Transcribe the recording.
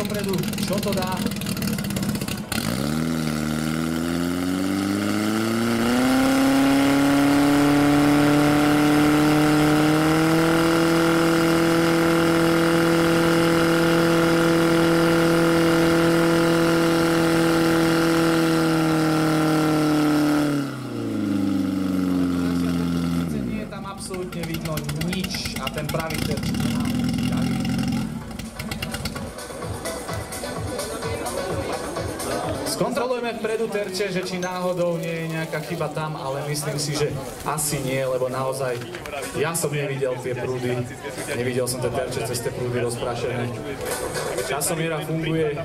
dopredu, čo to dá. Absolútne vidno nič a ten pravý terč nemá. Skontrolujeme vpredu terče, že či náhodou nie je nejaká chyba tam, ale myslím si, že asi nie, lebo naozaj ja som nevidel tie prúdy, nevidel som tie terče cez tie prúdy rozprašené. Časomiera funguje.